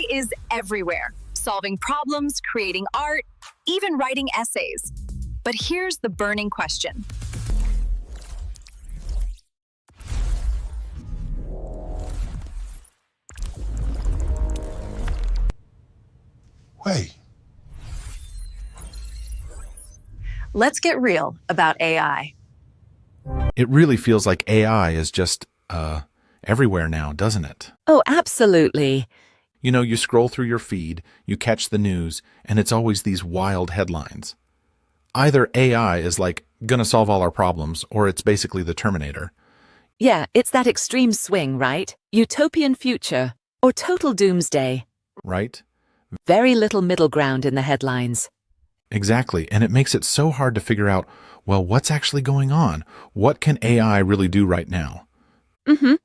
AI is everywhere, solving problems, creating art, even writing essays. But here's the burning question. Wait. Let's get real about AI. It really feels like AI is just, everywhere now, doesn't it? Oh, absolutely. You know, you scroll through your feed, you catch the news, and it's always these wild headlines. Either AI is like, gonna solve all our problems, or it's basically the Terminator. Yeah, it's that extreme swing, right? Utopian future, or total doomsday. Right? Very little middle ground in the headlines. Exactly, and it makes it so hard to figure out, well, what's actually going on? What can AI really do right now? Mm-hmm.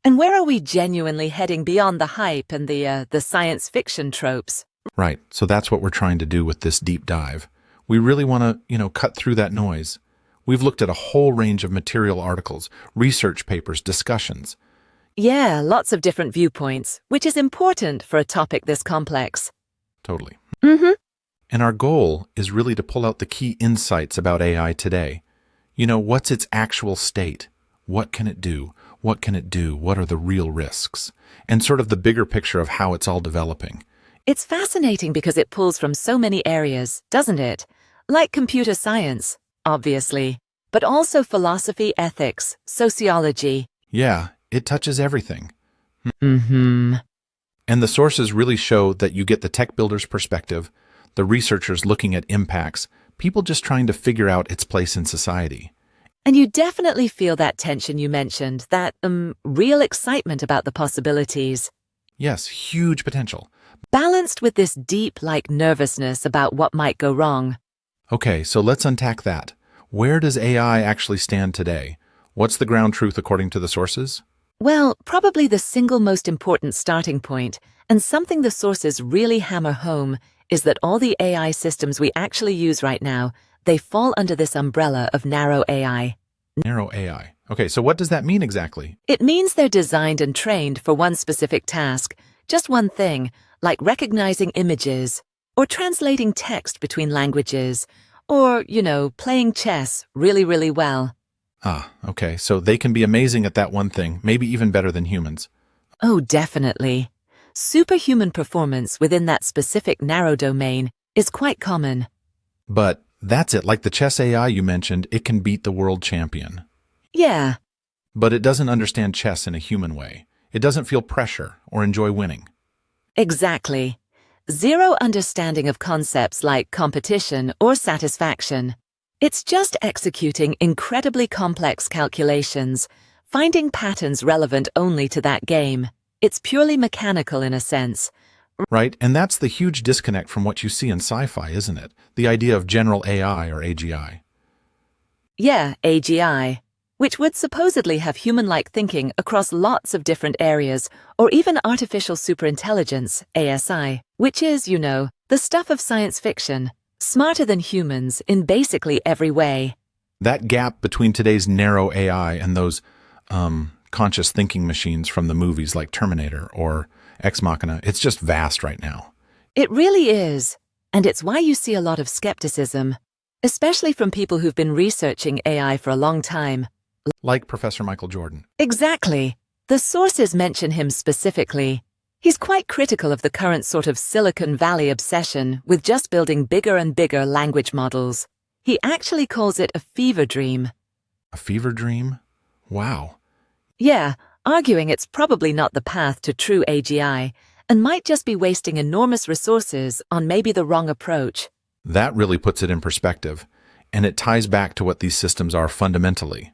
And where are we genuinely heading beyond the hype and the science fiction tropes? Right, so that's what we're trying to do with this deep dive. We really want to, cut through that noise. We've looked at a whole range of material articles, research papers, discussions. Yeah, lots of different viewpoints, which is important for a topic this complex. Totally. Mm-hmm. And our goal is really to pull out the key insights about AI today. What's its actual state? What can it do? What can it do? What are the real risks? And sort of the bigger picture of how it's all developing. It's fascinating because it pulls from so many areas, doesn't it? Like computer science, obviously, but also philosophy, ethics, sociology. Yeah, it touches everything. Mm-hmm. And the sources really show that you get the tech builder's perspective, the researchers looking at impacts, people just trying to figure out its place in society. And you definitely feel that tension you mentioned, that real excitement about the possibilities. Yes, huge potential. Balanced with this deep, nervousness about what might go wrong. Okay, so let's unpack that. Where does AI actually stand today? What's the ground truth according to the sources? Well, probably the single most important starting point, and something the sources really hammer home, is that all the AI systems we actually use right now, they fall under this umbrella of narrow AI. Narrow AI. Okay, so what does that mean exactly? It means they're designed and trained for one specific task, just one thing, like recognizing images, or translating text between languages, or, playing chess really, really well. Ah, okay, so they can be amazing at that one thing, maybe even better than humans. Oh, definitely. Superhuman performance within that specific narrow domain is quite common. But that's it, like the chess AI you mentioned, it can beat the world champion. Yeah. But it doesn't understand chess in a human way. It doesn't feel pressure or enjoy winning. Exactly. Zero understanding of concepts like competition or satisfaction. It's just executing incredibly complex calculations, finding patterns relevant only to that game. It's purely mechanical in a sense. Right, and that's the huge disconnect from what you see in sci-fi, isn't it? The idea of general AI or AGI. Yeah, AGI, which would supposedly have human-like thinking across lots of different areas, or even artificial superintelligence, ASI, which is, the stuff of science fiction, smarter than humans in basically every way. That gap between today's narrow AI and those, conscious thinking machines from the movies like Terminator or Ex Machina, it's just vast right now. It really is, and it's why you see a lot of skepticism, especially from people who've been researching AI for a long time. Like Professor Michael Jordan. Exactly. The sources mention him specifically. He's quite critical of the current sort of Silicon Valley obsession with just building bigger and bigger language models. He actually calls it a fever dream. A fever dream? Wow. Yeah, arguing it's probably not the path to true AGI and might just be wasting enormous resources on maybe the wrong approach. That really puts it in perspective, and it ties back to what these systems are fundamentally.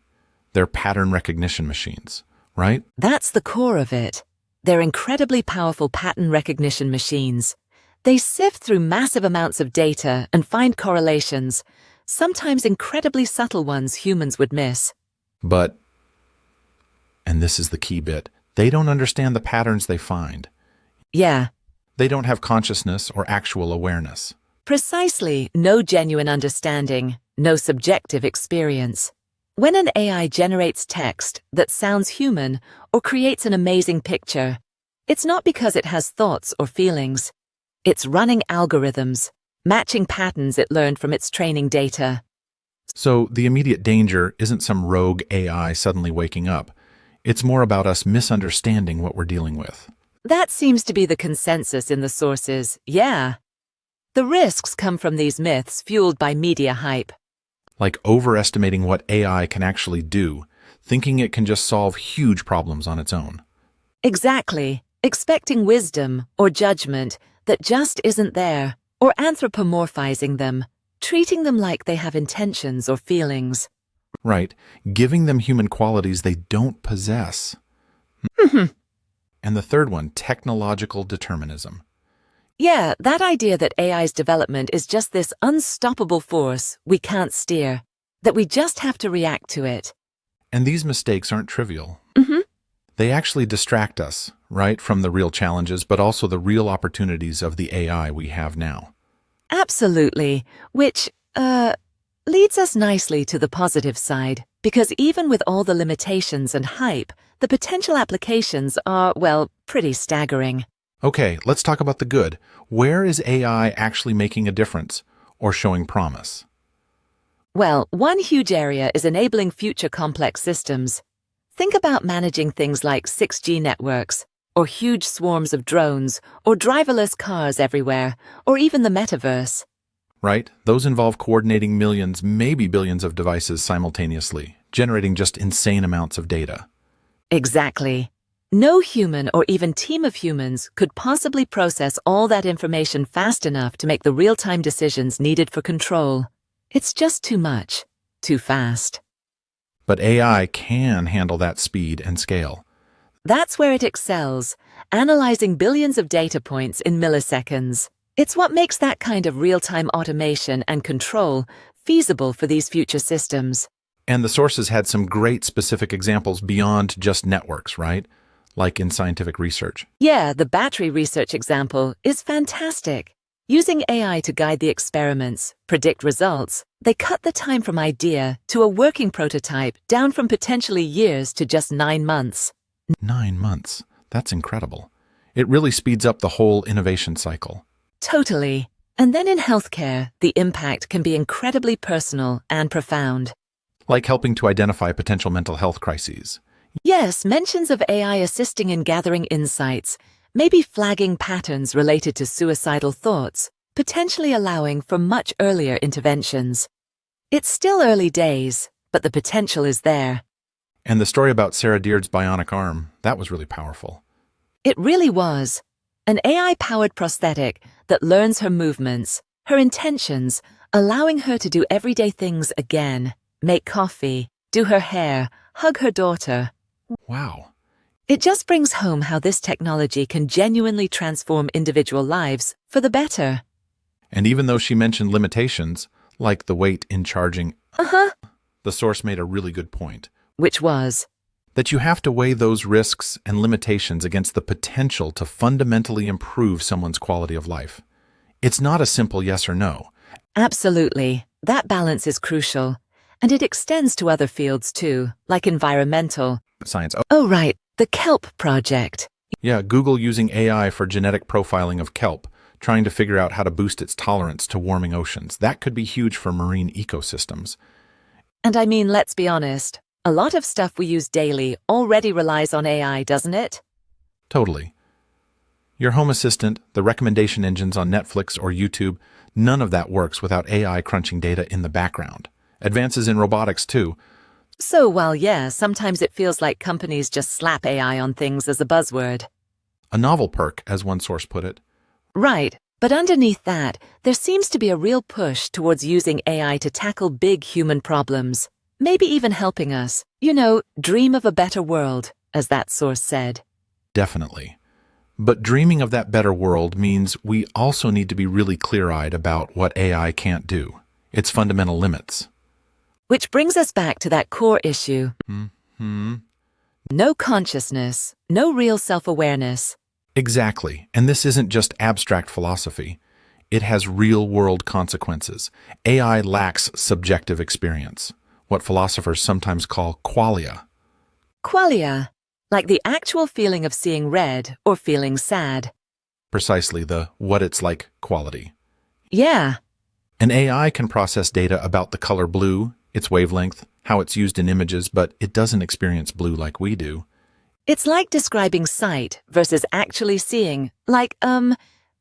They're pattern recognition machines, right? That's the core of it. They're incredibly powerful pattern recognition machines. They sift through massive amounts of data and find correlations, sometimes incredibly subtle ones humans would miss. But, and this is the key bit, they don't understand the patterns they find. Yeah. They don't have consciousness or actual awareness. Precisely, no genuine understanding, no subjective experience. When an AI generates text that sounds human or creates an amazing picture, It's not because it has thoughts or feelings. It's running algorithms, matching patterns it learned from its training data. So the immediate danger isn't some rogue AI suddenly waking up. It's more about us misunderstanding what we're dealing with. That seems to be the consensus in the sources, yeah. The risks come from these myths fueled by media hype. Like overestimating what AI can actually do, thinking it can just solve huge problems on its own. Exactly. Expecting wisdom or judgment that just isn't there, or anthropomorphizing them, treating them like they have intentions or feelings. Right, giving them human qualities they don't possess. And the third one, technological determinism. Yeah, that idea that AI's development is just this unstoppable force we can't steer, that we just have to react to it. And these mistakes aren't trivial. Mm-hmm. They actually distract us, right, from the real challenges, but also the real opportunities of the AI we have now. Absolutely, which, leads us nicely to the positive side, because even with all the limitations and hype, the potential applications are, well, pretty staggering. Okay, let's talk about the good. Where is AI actually making a difference or showing promise? Well, one huge area is enabling future complex systems. Think about managing things like 6G networks, or huge swarms of drones, or driverless cars everywhere, or even the metaverse. Right? Those involve coordinating millions, maybe billions of devices simultaneously, generating just insane amounts of data. Exactly. No human or even team of humans could possibly process all that information fast enough to make the real-time decisions needed for control. It's just too much, too fast. But AI can handle that speed and scale. That's where it excels, analyzing billions of data points in milliseconds. It's what makes that kind of real-time automation and control feasible for these future systems. And the sources had some great specific examples beyond just networks, right? Like in scientific research. Yeah, the battery research example is fantastic. Using AI to guide the experiments, predict results, they cut the time from idea to a working prototype down from potentially years to just 9 months. 9 months. That's incredible. It really speeds up the whole innovation cycle. Totally. And then in healthcare, the impact can be incredibly personal and profound. Like helping to identify potential mental health crises. Yes, mentions of AI assisting in gathering insights, maybe flagging patterns related to suicidal thoughts, potentially allowing for much earlier interventions. It's still early days, but the potential is there. And the story about Sarah Deard's bionic arm, that was really powerful. It really was. An AI-powered prosthetic that learns her movements, her intentions, allowing her to do everyday things again, make coffee, do her hair, hug her daughter. Wow. It just brings home how this technology can genuinely transform individual lives for the better. And even though she mentioned limitations, like the weight in charging, the source made a really good point. Which was? That you have to weigh those risks and limitations against the potential to fundamentally improve someone's quality of life. It's not a simple yes or no. Absolutely. That balance is crucial. And it extends to other fields too, like environmental. Science. Oh, right. The kelp project. Yeah, Google using AI for genetic profiling of kelp, trying to figure out how to boost its tolerance to warming oceans. That could be huge for marine ecosystems. And I mean, let's be honest, a lot of stuff we use daily already relies on AI, doesn't it? Totally. Your home assistant, the recommendation engines on Netflix or YouTube, none of that works without AI crunching data in the background. Advances in robotics, too. So, while yeah, sometimes it feels like companies just slap AI on things as a buzzword. A novel perk, as one source put it. Right, but underneath that, there seems to be a real push towards using AI to tackle big human problems. Maybe even helping us, dream of a better world, as that source said. Definitely. But dreaming of that better world means we also need to be really clear-eyed about what AI can't do, its fundamental limits. Which brings us back to that core issue. No consciousness, no real self-awareness. Exactly. And this isn't just abstract philosophy. It has real-world consequences. AI lacks subjective experience, what philosophers sometimes call qualia. Qualia. Like the actual feeling of seeing red or feeling sad. Precisely the what it's like quality. Yeah. An AI can process data about the color blue, its wavelength, how it's used in images, but it doesn't experience blue like we do. It's like describing sight versus actually seeing. Like,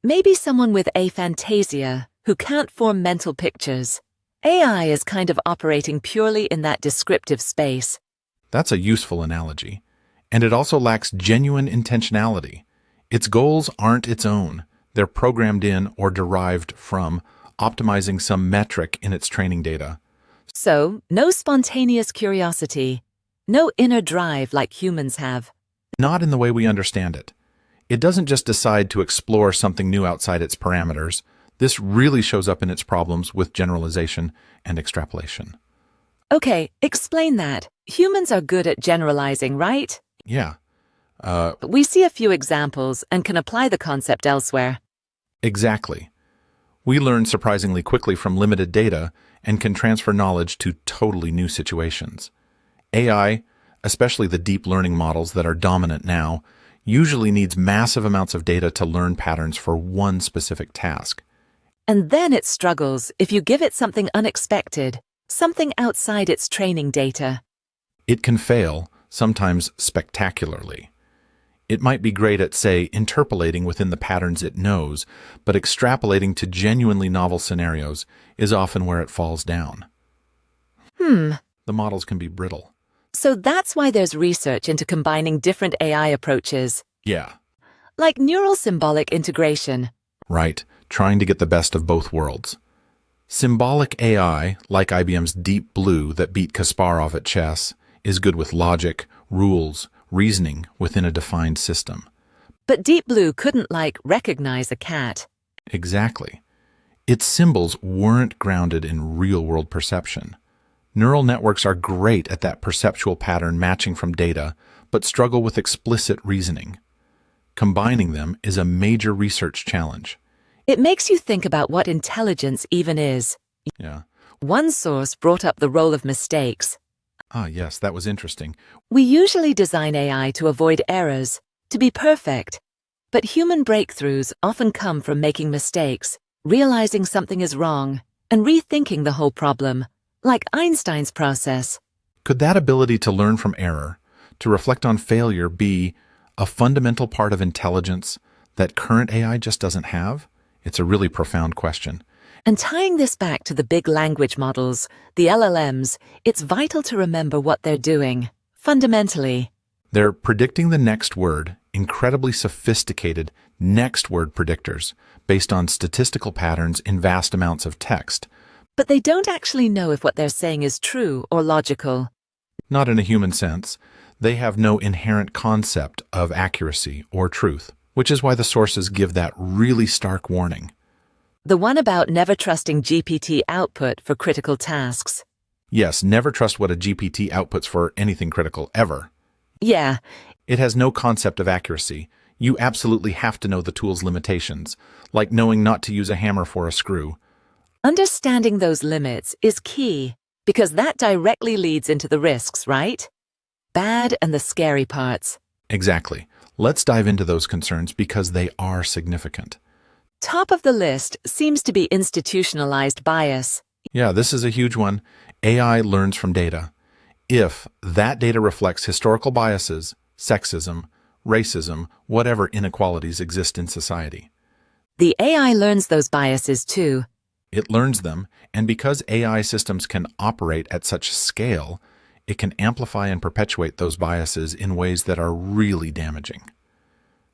maybe someone with aphantasia who can't form mental pictures. AI is kind of operating purely in that descriptive space. That's a useful analogy. And it also lacks genuine intentionality. Its goals aren't its own. They're programmed in or derived from optimizing some metric in its training data. So, no spontaneous curiosity. No inner drive like humans have. Not in the way we understand it. It doesn't just decide to explore something new outside its parameters. This really shows up in its problems with generalization and extrapolation. Okay, explain that. Humans are good at generalizing, right? Yeah. We see a few examples and can apply the concept elsewhere. Exactly. We learn surprisingly quickly from limited data and can transfer knowledge to totally new situations. AI, especially the deep learning models that are dominant now, usually needs massive amounts of data to learn patterns for one specific task. And then it struggles if you give it something unexpected, something outside its training data. It can fail, sometimes spectacularly. It might be great at, say, interpolating within the patterns it knows, but extrapolating to genuinely novel scenarios is often where it falls down. The models can be brittle. So that's why there's research into combining different AI approaches, Yeah, like neural symbolic integration. right, trying to get the best of both worlds. Symbolic AI, like IBM's Deep Blue that beat Kasparov at chess, is good with logic, rules, reasoning within a defined system. But Deep Blue couldn't, recognize a cat. Exactly. Its symbols weren't grounded in real-world perception. Neural networks are great at that perceptual pattern matching from data, but struggle with explicit reasoning. Combining them is a major research challenge. It makes you think about what intelligence even is. Yeah. One source brought up the role of mistakes. Ah, yes, that was interesting. We usually design AI to avoid errors, to be perfect. But human breakthroughs often come from making mistakes, realizing something is wrong, and rethinking the whole problem, like Einstein's process. Could that ability to learn from error, to reflect on failure, be a fundamental part of intelligence that current AI just doesn't have? It's a really profound question. And tying this back to the big language models, the LLMs, it's vital to remember what they're doing. Fundamentally, They're predicting the next word, incredibly sophisticated next word predictors, based on statistical patterns in vast amounts of text. but they don't actually know if what they're saying is true or logical. Not in a human sense. They have no inherent concept of accuracy or truth, which is why the sources give that really stark warning. The one about never trusting GPT output for critical tasks. Yes, never trust what a GPT outputs for anything critical, ever. Yeah, It has no concept of accuracy. You absolutely have to know the tool's limitations, like knowing not to use a hammer for a screw. understanding those limits is key, because that directly leads into the risks, right? Bad and the scary parts. Exactly. Let's dive into those concerns because they are significant. Top of the list seems to be institutionalized bias. Yeah, this is a huge one. AI learns from data. If that data reflects historical biases, sexism, racism, whatever inequalities exist in society. The AI learns those biases too. It learns them, and because AI systems can operate at such scale, it can amplify and perpetuate those biases in ways that are really damaging.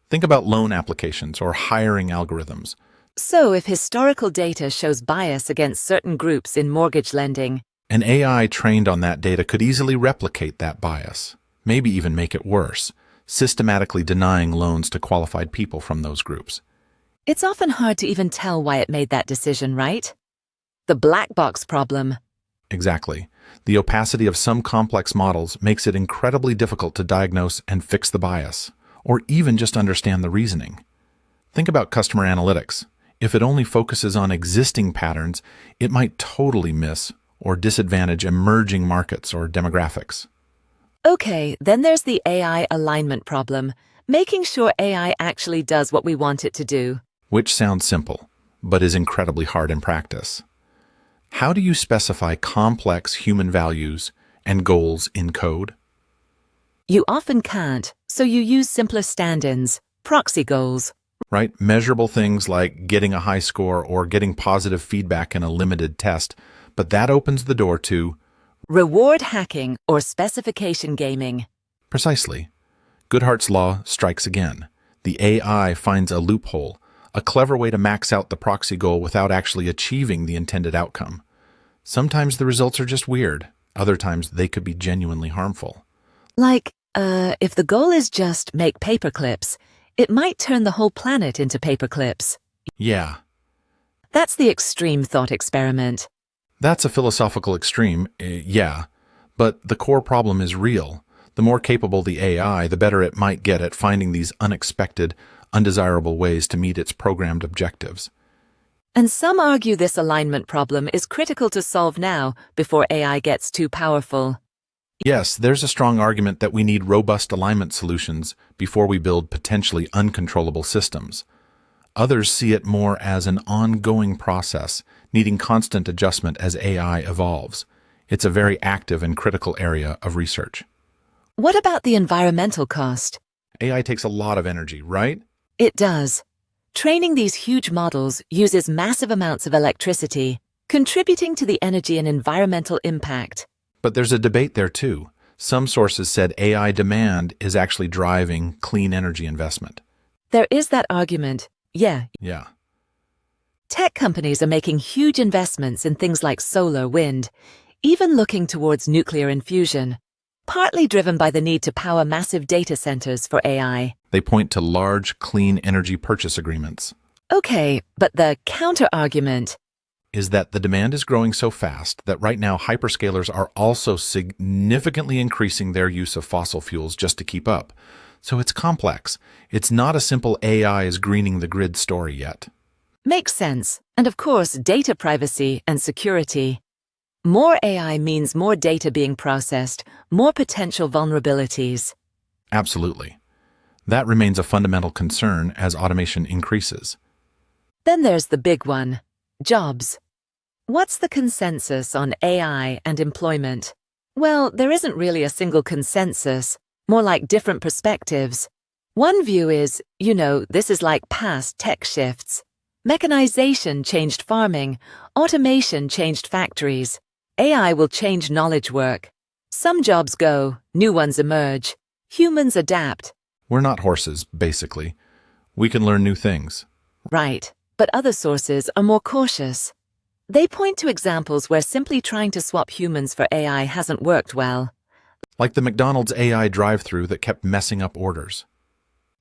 Think about loan applications or hiring algorithms. So if historical data shows bias against certain groups in mortgage lending, An AI trained on that data could easily replicate that bias, maybe even make it worse, systematically denying loans to qualified people from those groups. it's often hard to even tell why it made that decision, right? The black box problem. Exactly. The opacity of some complex models makes it incredibly difficult to diagnose and fix the bias, or even just understand the reasoning. Think about customer analytics. If it only focuses on existing patterns, it might totally miss or disadvantage emerging markets or demographics. Okay, then there's the AI alignment problem, making sure AI actually does what we want it to do. Which sounds simple, but is incredibly hard in practice. How do you specify complex human values and goals in code? You often can't, so you use simpler stand-ins, proxy goals. Right? Measurable things like getting a high score or getting positive feedback in a limited test, but that opens the door to Reward hacking or specification gaming. precisely. Goodhart's law strikes again. The AI finds a loophole, a clever way to max out the proxy goal without actually achieving the intended outcome. Sometimes the results are just weird. Other times they could be genuinely harmful. Like, if the goal is just make paperclips, it might turn the whole planet into paperclips. Yeah, That's the extreme thought experiment. that's a philosophical extreme, yeah. But the core problem is real. The more capable the AI, the better it might get at finding these unexpected, undesirable ways to meet its programmed objectives. And some argue this alignment problem is critical to solve now before AI gets too powerful. Yes, there's a strong argument that we need robust alignment solutions before we build potentially uncontrollable systems. Others see it more as an ongoing process, needing constant adjustment as AI evolves. It's a very active and critical area of research. What about the environmental cost? AI takes a lot of energy, right? It does. Training these huge models uses massive amounts of electricity, contributing to the energy and environmental impact. But there's a debate there too. Some sources said AI demand is actually driving clean energy investment. There is that argument. Yeah, Yeah. tech companies are making huge investments in things like solar, wind, even looking towards nuclear infusion, partly driven by the need to power massive data centers for AI. They point to large clean energy purchase agreements. Okay, but the counter-argument, Is that the demand is growing so fast that right now hyperscalers are also significantly increasing their use of fossil fuels just to keep up. So it's complex. It's not a simple AI is greening the grid story yet. makes sense, and of course, data privacy and security. More AI means more data being processed, more potential vulnerabilities. Absolutely. That remains a fundamental concern as automation increases. Then there's the big one, jobs. What's the consensus on AI and employment? Well, there isn't really a single consensus, more like different perspectives. One view is, this is like past tech shifts. Mechanization changed farming, automation changed factories. AI will change knowledge work. Some jobs go, new ones emerge. Humans adapt. We're not horses, basically. We can learn new things. Right, but other sources are more cautious. They point to examples where simply trying to swap humans for AI hasn't worked well. Like the McDonald's AI drive-thru that kept messing up orders.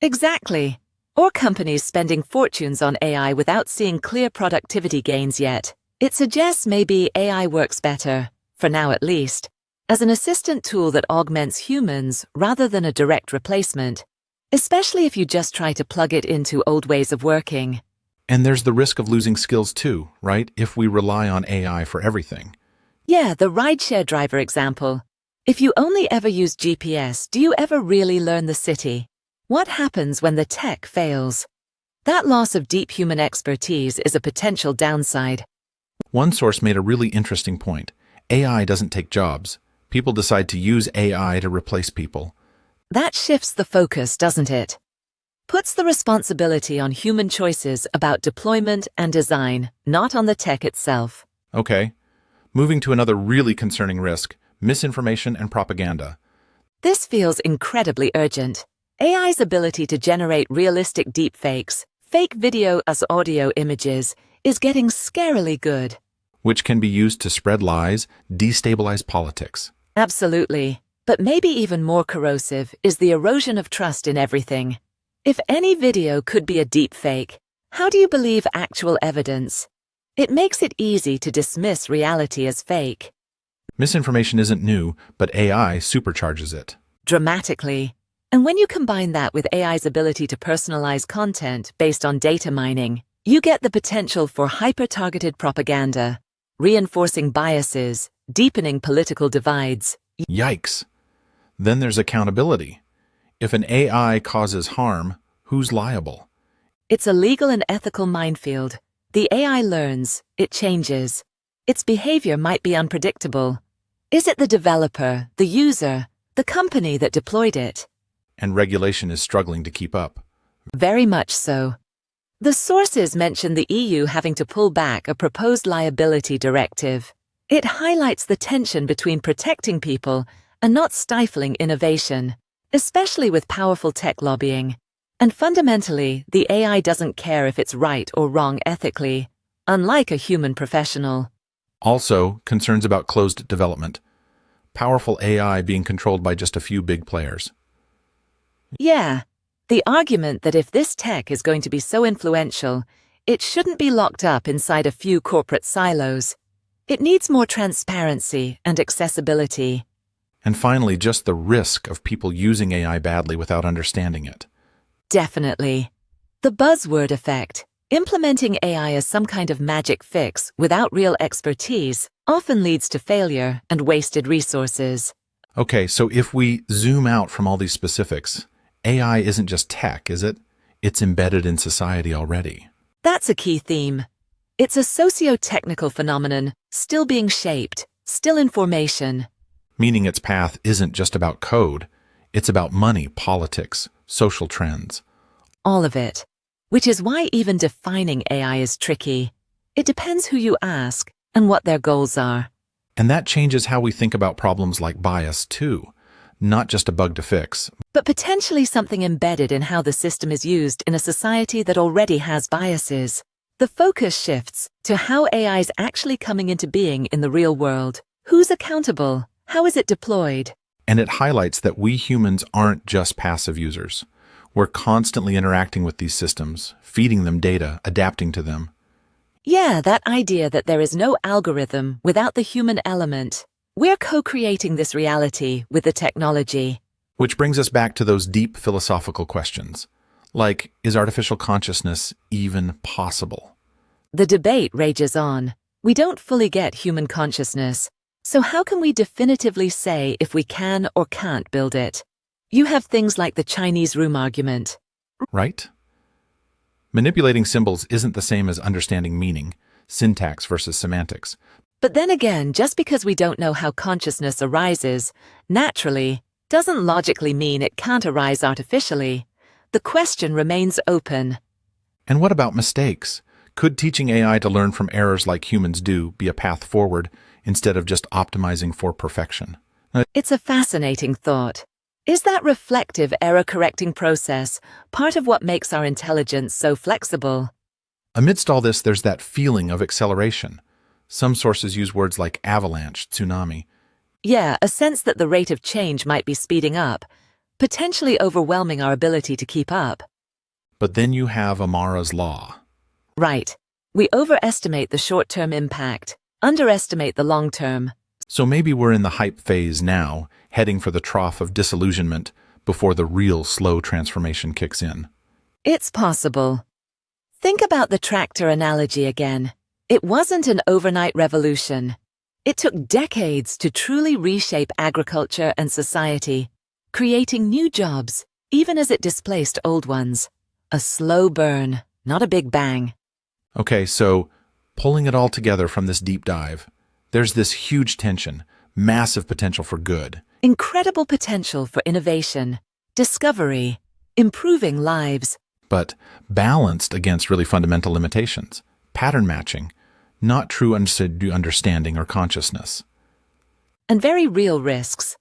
Exactly. Or companies spending fortunes on AI without seeing clear productivity gains yet. It suggests maybe AI works better, for now at least, as an assistant tool that augments humans rather than a direct replacement, especially if you just try to plug it into old ways of working. And there's the risk of losing skills too, right? If we rely on AI for everything. Yeah, the rideshare driver example. If you only ever use GPS, do you ever really learn the city? What happens when the tech fails? That loss of deep human expertise is a potential downside. One source made a really interesting point. AI doesn't take jobs. People decide to use AI to replace people. That shifts the focus, doesn't it? Puts the responsibility on human choices about deployment and design, not on the tech itself. Okay. Moving to another really concerning risk, misinformation and propaganda. This feels incredibly urgent. AI's ability to generate realistic deepfakes, fake video as audio images, is getting scarily good. Which can be used to spread lies, destabilize politics. Absolutely. But maybe even more corrosive is the erosion of trust in everything. If any video could be a deepfake, how do you believe actual evidence? It makes it easy to dismiss reality as fake. Misinformation isn't new, but AI supercharges it. Dramatically. And when you combine that with AI's ability to personalize content based on data mining, you get the potential for hyper-targeted propaganda, reinforcing biases, deepening political divides. Yikes. Then there's accountability. If an AI causes harm, who's liable? It's a legal and ethical minefield. The AI learns, it changes. Its behavior might be unpredictable. Is it the developer, the user, the company that deployed it? And regulation is struggling to keep up. Very much so. The sources mention the EU having to pull back a proposed liability directive. It highlights the tension between protecting people and not stifling innovation, especially with powerful tech lobbying. And fundamentally, the AI doesn't care if it's right or wrong ethically, unlike a human professional. Also, concerns about closed development. Powerful AI being controlled by just a few big players. Yeah, the argument that if this tech is going to be so influential, it shouldn't be locked up inside a few corporate silos. It needs more transparency and accessibility. And finally, just the risk of people using AI badly without understanding it. Definitely. The buzzword effect. Implementing AI as some kind of magic fix without real expertise often leads to failure and wasted resources. Okay, so if we zoom out from all these specifics, AI isn't just tech, is it? It's embedded in society already. That's a key theme. It's a socio-technical phenomenon, still being shaped, still in formation. Meaning its path isn't just about code, it's about money, politics, social trends. All of it. Which is why even defining AI is tricky. It depends who you ask and what their goals are. And that changes how we think about problems like bias, too. Not just a bug to fix, but potentially something embedded in how the system is used in a society that already has biases. The focus shifts to how AI is actually coming into being in the real world. Who's accountable? How is it deployed? And it highlights that we humans aren't just passive users. We're constantly interacting with these systems, feeding them data, adapting to them. Yeah, that idea that there is no algorithm without the human element. We're co-creating this reality with the technology. Which brings us back to those deep philosophical questions. Like, is artificial consciousness even possible? The debate rages on. We don't fully get human consciousness. So how can we definitively say if we can or can't build it? You have things like the Chinese room argument. Right? Manipulating symbols isn't the same as understanding meaning, syntax versus semantics. But then again, just because we don't know how consciousness arises, naturally, doesn't logically mean it can't arise artificially. The question remains open. And what about mistakes? Could teaching AI to learn from errors like humans do be a path forward instead of just optimizing for perfection? It's a fascinating thought. Is that reflective error-correcting process part of what makes our intelligence so flexible? Amidst all this, there's that feeling of acceleration. Some sources use words like avalanche, tsunami. Yeah, a sense that the rate of change might be speeding up, potentially overwhelming our ability to keep up. But then you have Amara's law. Right. We overestimate the short-term impact, underestimate the long-term. So maybe we're in the hype phase now, heading for the trough of disillusionment before the real slow transformation kicks in. It's possible. Think about the tractor analogy again. It wasn't an overnight revolution. It took decades to truly reshape agriculture and society, creating new jobs, even as it displaced old ones. A slow burn, not a big bang. Okay, so pulling it all together from this deep dive, there's this huge tension, massive potential for good. Incredible potential for innovation, discovery, improving lives. But balanced against really fundamental limitations, pattern matching, not true understanding or consciousness. And very real risks.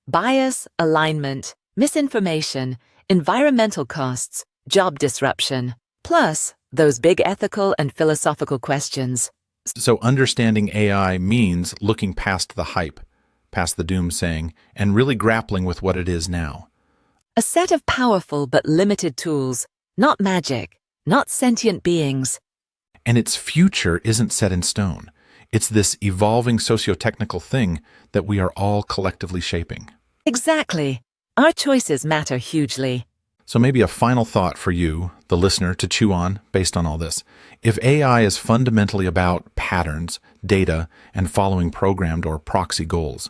Bias, alignment, misinformation, environmental costs, job disruption, plus those big ethical and philosophical questions. So understanding AI means looking past the hype, past the doomsaying, and really grappling with what it is now. A set of powerful but limited tools, not magic, not sentient beings. And its future isn't set in stone. It's this evolving socio-technical thing that we are all collectively shaping. Exactly. Our choices matter hugely. So maybe a final thought for you, the listener, to chew on based on all this. If AI is fundamentally about patterns, data, and following programmed or proxy goals,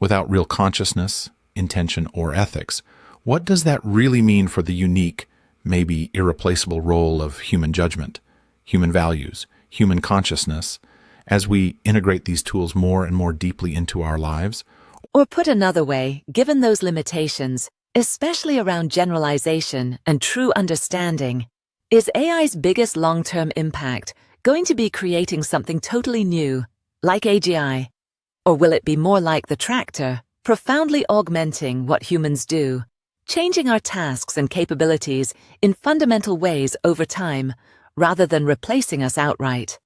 without real consciousness, intention or ethics. What does that really mean for the unique, maybe irreplaceable role of human judgment, human values, human consciousness, as we integrate these tools more and more deeply into our lives? Or put another way, given those limitations, especially around generalization and true understanding, is AI's biggest long-term impact going to be creating something totally new, like AGI? Or will it be more like the tractor, profoundly augmenting what humans do, changing our tasks and capabilities in fundamental ways over time, rather than replacing us outright?